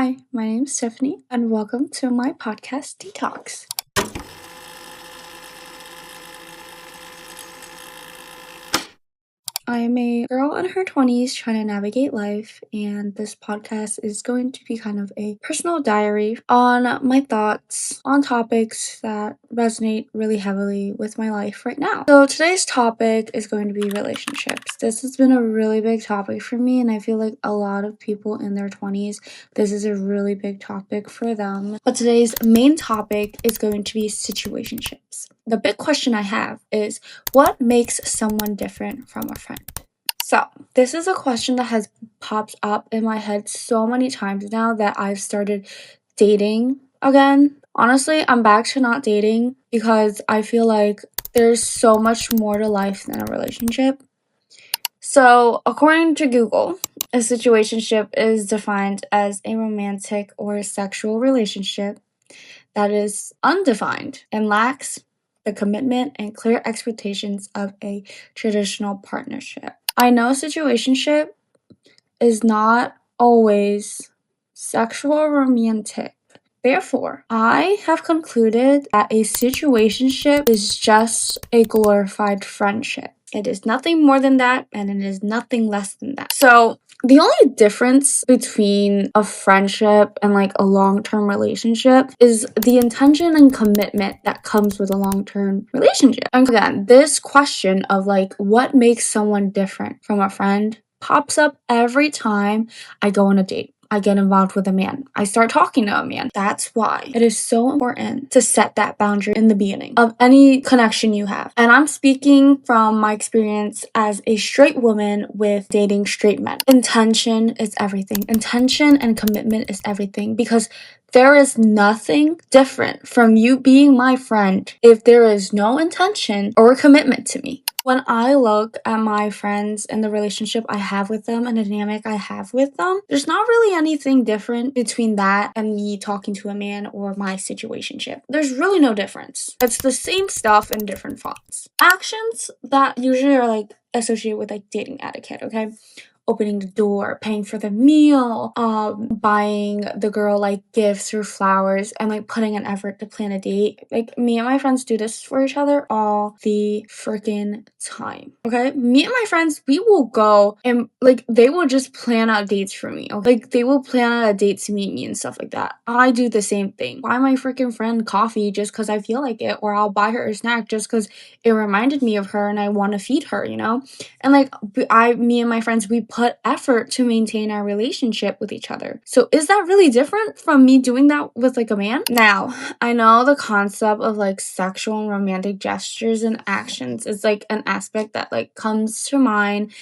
Hi, my name's Stephanie, and welcome to my podcast, Detox. I am a girl in her 20s trying to navigate life, and this podcast is going to be kind of a personal diary on my thoughts on topics that resonate really heavily with my life right now. So today's topic is going to be relationships. This has been a really big topic for me, and I feel like a lot of people in their 20s, this is a really big topic for them. But today's main topic is going to be situationships. The big question I have is, what makes someone different from a friend? So, this is a question that has popped up in my head so many times now that I've started dating again. Honestly, I'm back to not dating because I feel like there's so much more to life than a relationship. So, according to Google, a situationship is defined as a romantic or sexual relationship that is undefined and lacks the commitment and clear expectations of a traditional partnership. I know situationship is not always sexual or romantic. Therefore, I have concluded that a situationship is just a glorified friendship. It is nothing more than that, and it is nothing less than that. So, the only difference between a friendship and like a long-term relationship is the intention and commitment that comes with a long-term relationship. And again, this question of like what makes someone different from a friend pops up every time I go on a date. I get involved with a man. I start talking to a man. That's why it is so important to set that boundary in the beginning of any connection you have. And I'm speaking from my experience as a straight woman with dating straight men. Intention is everything. Intention and commitment is everything, because there is nothing different from you being my friend if there is no intention or commitment to me. When I look at my friends and the relationship I have with them and the dynamic I have with them, there's not really anything different between that and me talking to a man or my situationship. There's really no difference. It's the same stuff in different fonts. Actions that usually are like associated with like dating etiquette, okay? Opening the door, paying for the meal, buying the girl like gifts or flowers, and like putting an effort to plan a date. Like me and my friends do this for each other all the freaking time. Okay? Me and my friends, we will go and like they will just plan out dates for me. Okay? Like they will plan out a date to meet me and stuff like that. I do the same thing. Buy my freaking friend coffee just because I feel like it, or I'll buy her a snack just because it reminded me of her and I want to feed her, you know? And like me and my friends, we put effort to maintain our relationship with each other. So is that really different from me doing that with like a man? Now, I know the concept of like sexual and romantic gestures and actions is like an aspect that like comes to mind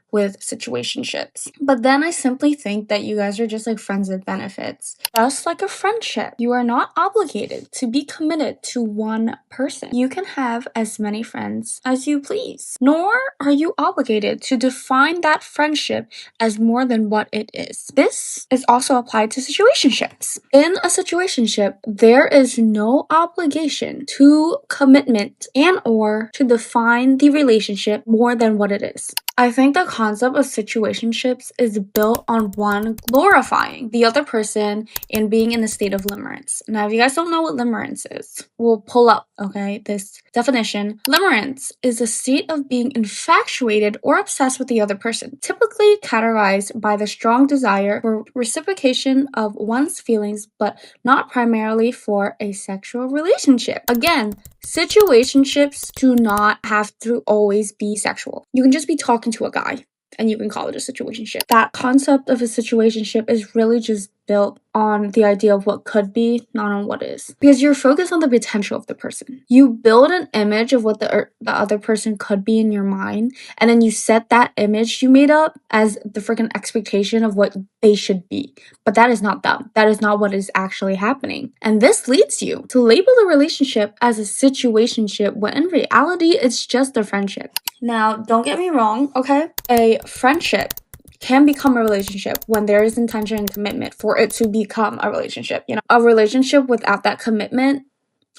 with situationships. But then I simply think that you guys are just like friends with benefits. Just like a friendship, you are not obligated to be committed to one person. You can have as many friends as you please, nor are you obligated to define that friendship as more than what it is. This is also applied to situationships. In a situationship, there is no obligation to commitment and or to define the relationship more than what it is. I think the concept of situationships is built on one glorifying the other person and being in a state of limerence. Now, if you guys don't know what limerence is, we'll pull up, okay, this definition. Limerence is a state of being infatuated or obsessed with the other person, typically categorized by the strong desire for reciprocation of one's feelings, but not primarily for a sexual relationship. Again, situationships do not have to always be sexual. You can just be talking to a guy and you can call it a situationship. That concept of a situationship is really just built on the idea of what could be, not on what is. Because you're focused on the potential of the person. You build an image of what the other person could be in your mind, and then you set that image you made up as the freaking expectation of what they should be. But that is not them. That is not what is actually happening. And this leads you to label the relationship as a situationship when in reality it's just a friendship. Now, don't get me wrong, okay? A friendship can become a relationship when there is intention and commitment for it to become a relationship. You know, a relationship without that commitment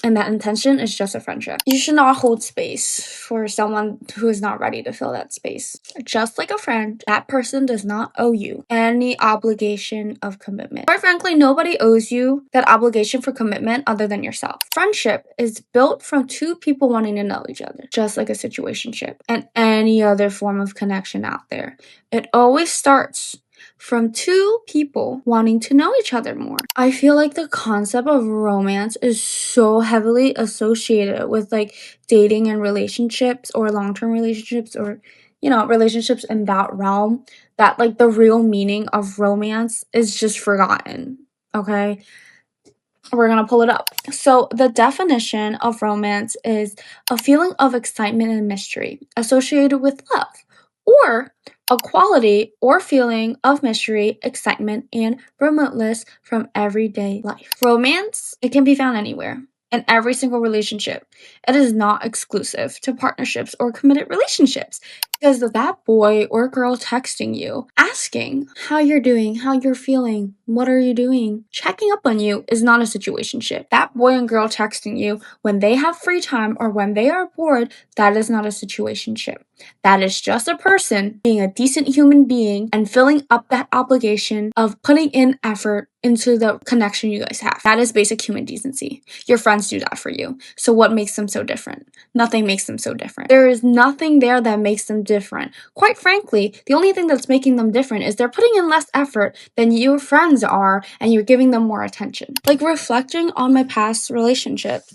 and that intention is just a friendship. You should not hold space for someone who is not ready to fill that space. Just like a friend, that person does not owe you any obligation of commitment. Quite frankly, nobody owes you that obligation for commitment other than yourself. Friendship is built from two people wanting to know each other, just like a situationship and any other form of connection out there. It always starts from two people wanting to know each other more. I feel like the concept of romance is so heavily associated with like dating and relationships or long-term relationships or relationships in that realm, that like the real meaning of romance is just forgotten. Okay? We're going to pull it up. So, the definition of romance is a feeling of excitement and mystery associated with love, or a quality or feeling of mystery, excitement, and remoteness from everyday life. Romance, it can be found anywhere, in every single relationship. It is not exclusive to partnerships or committed relationships. Because that boy or girl texting you, asking how you're doing, how you're feeling, what are you doing, checking up on you is not a situationship. That boy and girl texting you when they have free time or when they are bored, that is not a situationship. That is just a person being a decent human being and filling up that obligation of putting in effort into the connection you guys have. That is basic human decency. Your friends do that for you. So what makes them so different? Nothing makes them so different. There is nothing there that makes them different. Quite frankly, the only thing that's making them different is they're putting in less effort than your friends are and you're giving them more attention. Like reflecting on my past relationships,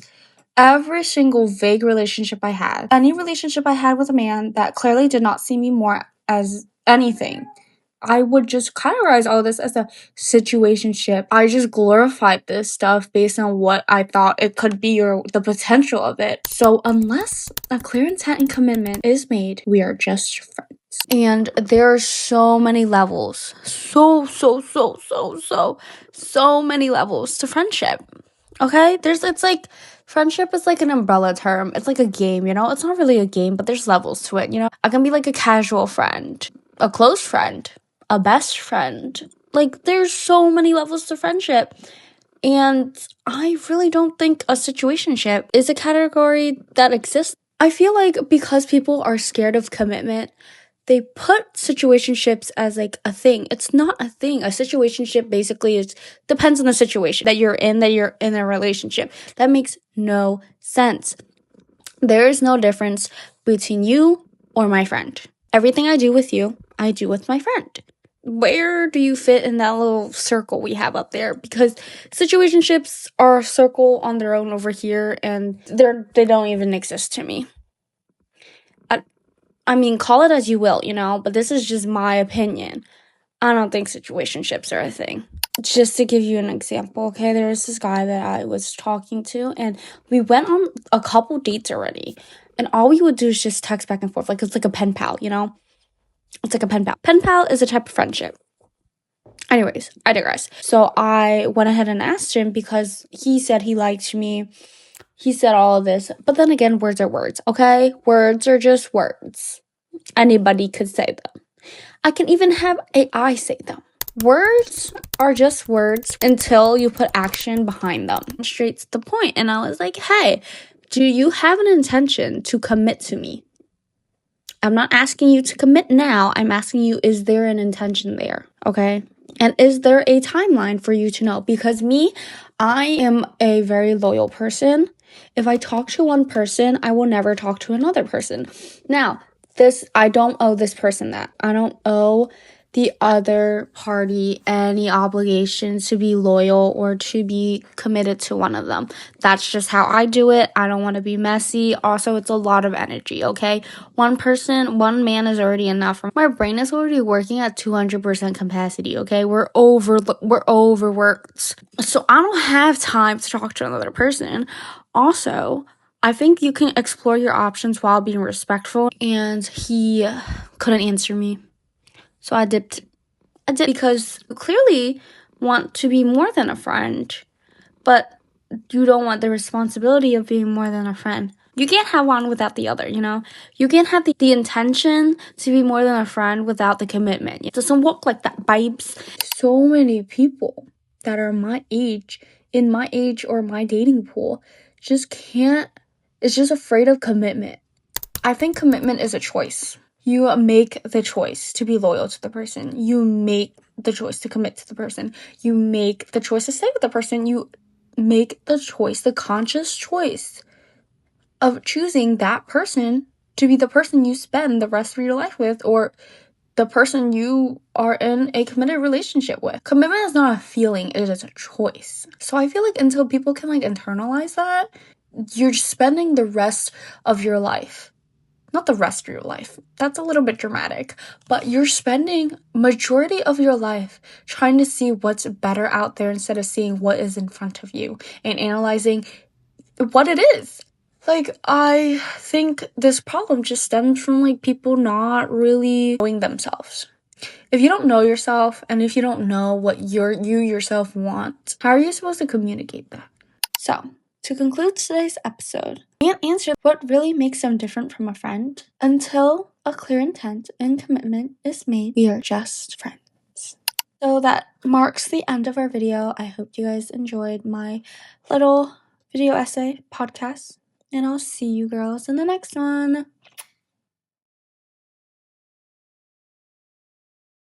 every single vague relationship I had, any relationship I had with a man that clearly did not see me more as anything, I would just categorize all this as a situationship. I just glorified this stuff based on what I thought it could be or the potential of it. So unless a clear intent and commitment is made, we are just friends. And there are so many levels. So many levels to friendship. Okay? It's like friendship is like an umbrella term. It's like a game, It's not really a game, but there's levels to it, I can be like a casual friend, a close friend, a best friend. Like, there's so many levels to friendship. And I really don't think a situationship is a category that exists. I feel like because people are scared of commitment, they put situationships as like a thing. It's not a thing. A situationship basically depends on the situation that you're in a relationship. That makes no sense. There is no difference between you or my friend. Everything I do with you, I do with my friend. Where do you fit in that little circle we have up there? Because situationships are a circle on their own over here, and they don't even exist to me. I mean, call it as you will, but this is just my opinion. I don't think situationships are a thing. Just to give you an example, okay, there was this guy that I was talking to, and we went on a couple dates already, and all we would do is just text back and forth, like it's like a pen pal, It's like a pen pal. Pen pal is a type of friendship. Anyways, I digress. So I went ahead and asked him because he said he liked me. He said all of this, but then again, words are words, okay? Words are just words. Anybody could say them. I can even have AI say them. Words are just words until you put action behind them. Straight to the point. And I was like, hey, do you have an intention to commit to me? I'm not asking you to commit now. I'm asking you, is there an intention there? Okay? And is there a timeline for you to know? Because I am a very loyal person. If I talk to one person, I will never talk to another person. Now, I don't owe this person that. I don't owe the other party any obligations to be loyal or to be committed to one of them. That's just how I do it. I don't want to be messy. Also, it's a lot of energy, okay? One man is already enough. My brain is already working at 200% capacity, okay? We're overworked. So I don't have time to talk to another person. Also, I think you can explore your options while being respectful, and he couldn't answer me. So I dipped because you clearly want to be more than a friend, but you don't want the responsibility of being more than a friend. You can't have one without the other, You can't have the intention to be more than a friend without the commitment. It doesn't work like that, babes. So many people that are my age, in my age or my dating pool, just can't, is just afraid of commitment. I think commitment is a choice. You make the choice to be loyal to the person. You make the choice to commit to the person. You make the choice to stay with the person. You make the choice, the conscious choice of choosing that person to be the person you spend the rest of your life with, or the person you are in a committed relationship with. Commitment is not a feeling, it is a choice. So I feel like until people can internalize that, you're spending the rest of your life, not the rest of your life, that's a little bit dramatic, but you're spending majority of your life trying to see what's better out there instead of seeing what is in front of you and analyzing what it is. I think this problem just stems from people not really knowing themselves. If you don't know yourself and if you don't know what you yourself want, how are you supposed to communicate that? So, to conclude today's episode, I can't answer what really makes them different from a friend. Until a clear intent and commitment is made, we are just friends. So that marks the end of our video. I hope you guys enjoyed my little video essay podcast, and I'll see you girls in the next one.